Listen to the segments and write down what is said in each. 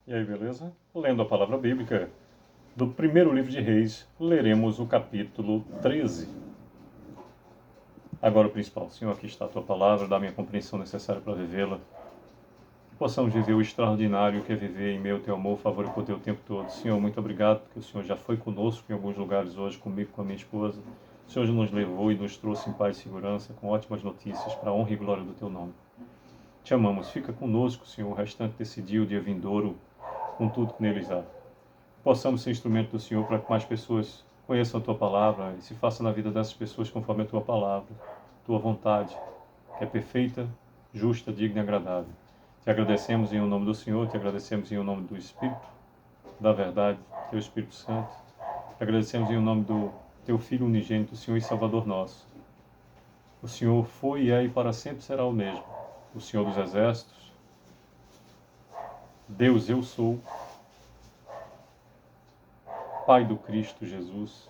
E aí, beleza? Lendo a palavra bíblica do primeiro livro de Reis, leremos o capítulo 13. Agora o principal. Senhor, aqui está a tua palavra, dá-me a compreensão necessária para vivê-la. Que possamos viver o extraordinário que é viver em meio ao teu amor, favor e poder o tempo todo. Senhor, muito obrigado, porque o Senhor já foi conosco em alguns lugares hoje, comigo, com a minha esposa. O Senhor já nos levou e nos trouxe em paz e segurança, com ótimas notícias para a honra e glória do teu nome. Te amamos. Fica conosco, Senhor, o restante desse dia, o dia vindouro, com tudo que neles há. Possamos ser instrumento do Senhor para que mais pessoas conheçam a Tua Palavra e se faça na vida dessas pessoas conforme a Tua Palavra, Tua vontade, que é perfeita, justa, digna e agradável. Te agradecemos em nome do Senhor, te agradecemos em nome do Espírito, da verdade, Teu Espírito Santo. Te agradecemos em nome do Teu Filho unigênito, Senhor e Salvador nosso. O Senhor foi e é e para sempre será o mesmo. O Senhor dos Exércitos, Deus eu sou, Pai do Cristo Jesus,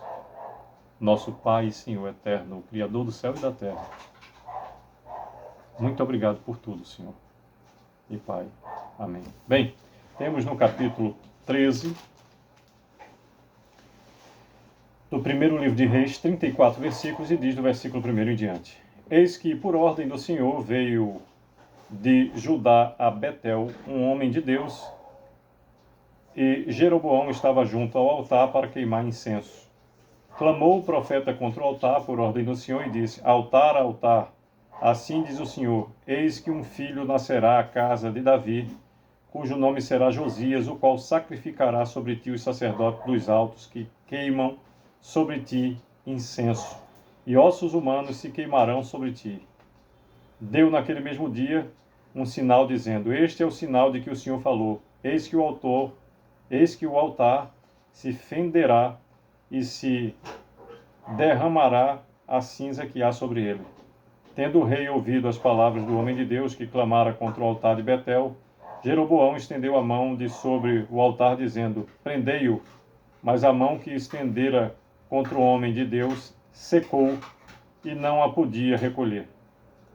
nosso Pai e Senhor eterno, o Criador do céu e da terra. Muito obrigado por tudo, Senhor e Pai. Amém. Bem, temos no capítulo 13 do primeiro livro de Reis, 34 versículos, e diz do versículo 1 em diante. Eis que, por ordem do Senhor, veio de Judá a Betel um homem de Deus, e Jeroboão estava junto ao altar para queimar incenso. Clamou o profeta contra o altar por ordem do Senhor e disse: Altar, altar, assim diz o Senhor, eis que um filho nascerá à casa de Davi, cujo nome será Josias, o qual sacrificará sobre ti os sacerdotes dos altos que queimam sobre ti incenso, e ossos humanos se queimarão sobre ti. Deu naquele mesmo dia um sinal dizendo: Este é o sinal de que o Senhor falou, eis que o altar se fenderá e se derramará a cinza que há sobre ele. Tendo o rei ouvido as palavras do homem de Deus que clamara contra o altar de Betel, Jeroboão estendeu a mão de sobre o altar, dizendo: Prendei-o. Mas a mão que estendera contra o homem de Deus secou e não a podia recolher.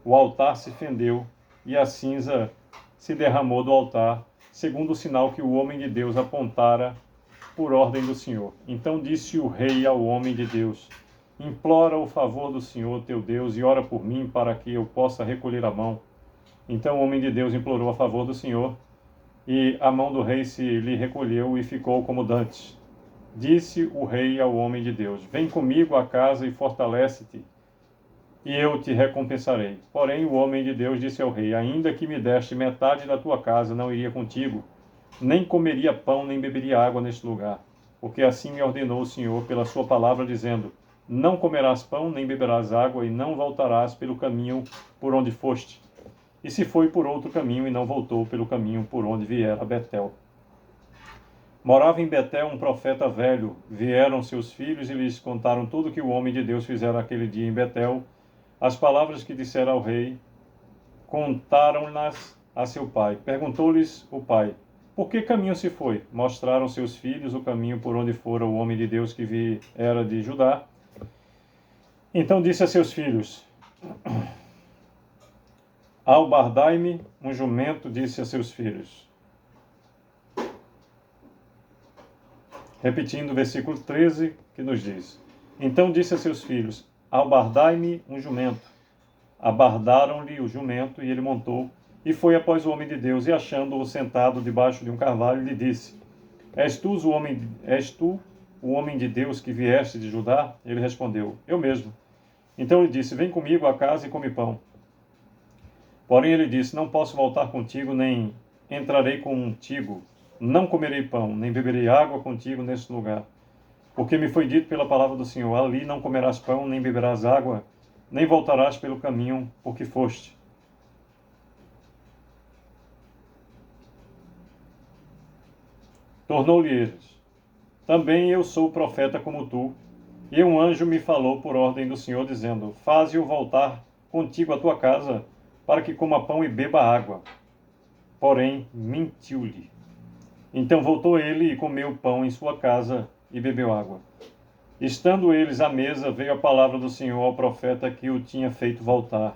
O altar se fendeu e a cinza se derramou do altar, segundo o sinal que o homem de Deus apontara por ordem do Senhor. Então disse o rei ao homem de Deus: Implora o favor do Senhor teu Deus e ora por mim para que eu possa recolher a mão. Então o homem de Deus implorou a favor do Senhor, e a mão do rei se lhe recolheu e ficou como dantes. Disse o rei ao homem de Deus: Vem comigo à casa e fortalece-te, e eu te recompensarei. Porém o homem de Deus disse ao rei: Ainda que me deste metade da tua casa, não iria contigo, nem comeria pão, nem beberia água neste lugar. Porque assim me ordenou o Senhor pela sua palavra, dizendo: Não comerás pão, nem beberás água, e não voltarás pelo caminho por onde foste. E se foi por outro caminho, e não voltou pelo caminho por onde viera a Betel. Morava em Betel um profeta velho. Vieram seus filhos e lhes contaram tudo que o homem de Deus fizera aquele dia em Betel. As palavras que dissera ao rei, contaram-nas a seu pai. Perguntou-lhes o pai: Por que caminho se foi? Mostraram seus filhos o caminho por onde fora o homem de Deus que viera de Judá. Então disse a seus filhos: Albardai-me um jumento, disse a seus filhos. Repetindo o versículo 13, que nos diz: Então disse a seus filhos: Albardai-me um jumento. Abardaram-lhe o jumento, e ele montou, e foi após o homem de Deus, e achando-o sentado debaixo de um carvalho, lhe disse: És tu o homem de Deus que vieste de Judá? Ele respondeu: Eu mesmo. Então ele disse: Vem comigo à casa e come pão. Porém ele disse: Não posso voltar contigo, nem entrarei contigo. Não comerei pão, nem beberei água contigo neste lugar. Porque me foi dito pela palavra do Senhor: Ali não comerás pão, nem beberás água, nem voltarás pelo caminho por que foste. Tornou-lhe eles: Também eu sou profeta como tu, e um anjo me falou por ordem do Senhor, dizendo: Faze-o voltar contigo à tua casa, para que coma pão e beba água. Porém, mentiu-lhe. Então voltou ele e comeu pão em sua casa e bebeu água. Estando eles à mesa, veio a palavra do Senhor ao profeta que o tinha feito voltar.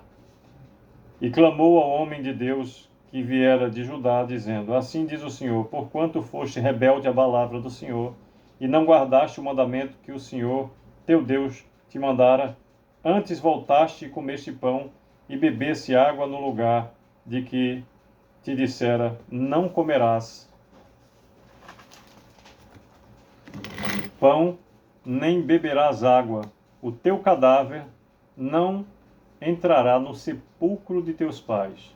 E clamou ao homem de Deus que viera de Judá, dizendo: Assim diz o Senhor, porquanto foste rebelde à palavra do Senhor, e não guardaste o mandamento que o Senhor, teu Deus, te mandara, antes voltaste e comeste pão, e bebeste água no lugar de que te dissera: não comerás pão, nem beberás água, o teu cadáver não entrará no sepulcro de teus pais.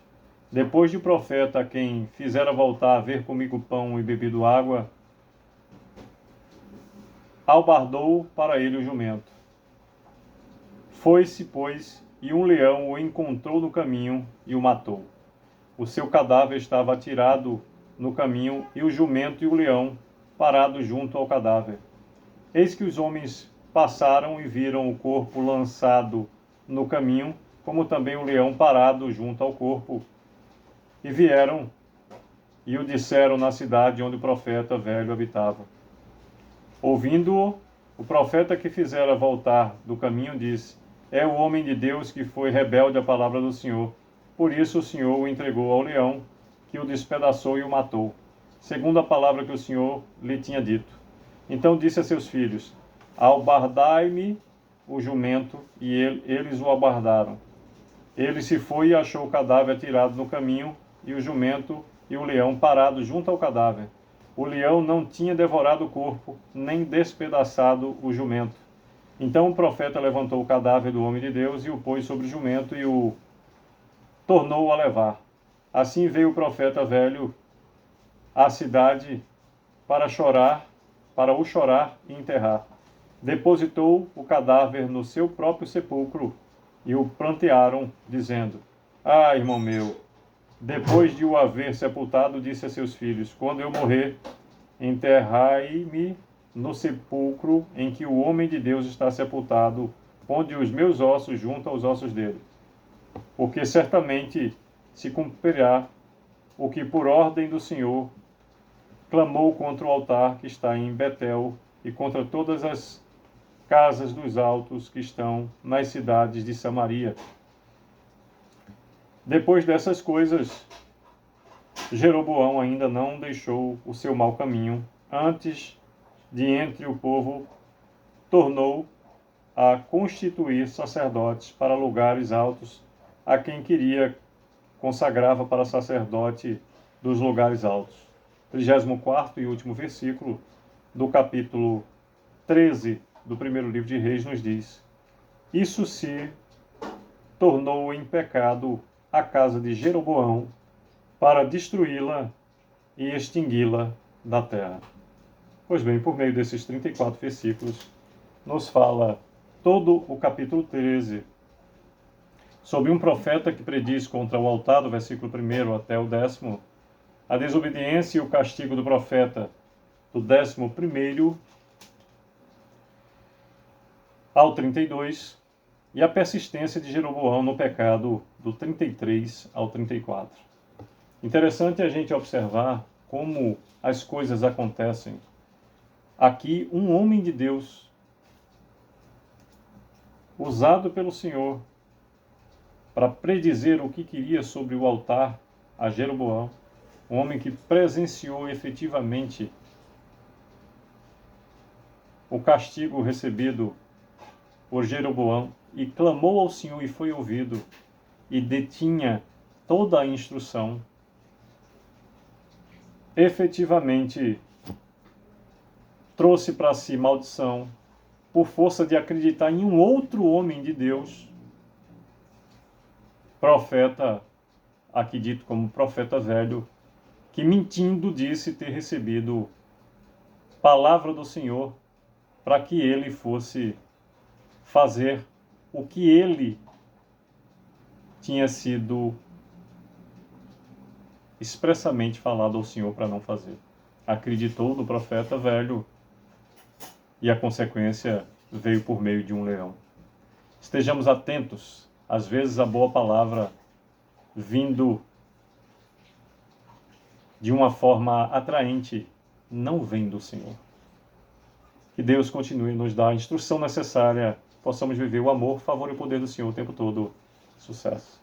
Depois de o profeta a quem fizera voltar a ver comigo pão e bebido água, albardou para ele o jumento. Foi-se, pois, e um leão o encontrou no caminho e o matou. O seu cadáver estava atirado no caminho, e o jumento e o leão parados junto ao cadáver. Eis que os homens passaram e viram o corpo lançado no caminho, como também o leão parado junto ao corpo, e vieram e o disseram na cidade onde o profeta velho habitava. Ouvindo-o, o profeta que fizera voltar do caminho disse: é o homem de Deus que foi rebelde à palavra do Senhor. Por isso o Senhor o entregou ao leão, que o despedaçou e o matou, segundo a palavra que o Senhor lhe tinha dito. Então disse a seus filhos: albardai-me o jumento, e eles o albardaram. Ele se foi e achou o cadáver atirado no caminho, e o jumento e o leão parados junto ao cadáver. O leão não tinha devorado o corpo, nem despedaçado o jumento. Então o profeta levantou o cadáver do homem de Deus e o pôs sobre o jumento e o tornou a levar. Assim veio o profeta velho à cidade para o chorar e enterrar. Depositou o cadáver no seu próprio sepulcro e o prantearam, dizendo: ah, irmão meu, depois de o haver sepultado, disse a seus filhos: quando eu morrer, enterrai-me no sepulcro em que o homem de Deus está sepultado, ponde os meus ossos junto aos ossos dele. Porque certamente se cumprirá o que por ordem do Senhor clamou contra o altar que está em Betel e contra todas as casas dos altos que estão nas cidades de Samaria. Depois dessas coisas, Jeroboão ainda não deixou o seu mau caminho. Antes de entre o povo, tornou a constituir sacerdotes para lugares altos, a quem queria consagrava para sacerdote dos lugares altos. 34º e último versículo do capítulo 13 do primeiro livro de Reis nos diz: isso se tornou em pecado a casa de Jeroboão, para destruí-la e extingui-la da terra. Pois bem, por meio desses 34 versículos, nos fala todo o capítulo 13 sobre um profeta que prediz contra o altar, do versículo 1 até o 10º, a desobediência e o castigo do profeta, do 11º ao 32, e a persistência de Jeroboão no pecado, do 33 ao 34. Interessante a gente observar como as coisas acontecem. Aqui, um homem de Deus, usado pelo Senhor para predizer o que queria sobre o altar a Jeroboão, um homem que presenciou efetivamente o castigo recebido por Jeroboão e clamou ao Senhor e foi ouvido e detinha toda a instrução, efetivamente trouxe para si maldição por força de acreditar em um outro homem de Deus, profeta, aqui dito como profeta velho, que mentindo disse ter recebido palavra do Senhor para que ele fosse fazer o que ele tinha sido expressamente falado ao Senhor para não fazer. Acreditou no profeta velho e a consequência veio por meio de um leão. Estejamos atentos, às vezes a boa palavra vindo de uma forma atraente não vem do Senhor. Que Deus continue a nos dar a instrução necessária, possamos viver o amor, favor e o poder do Senhor o tempo todo. Sucesso.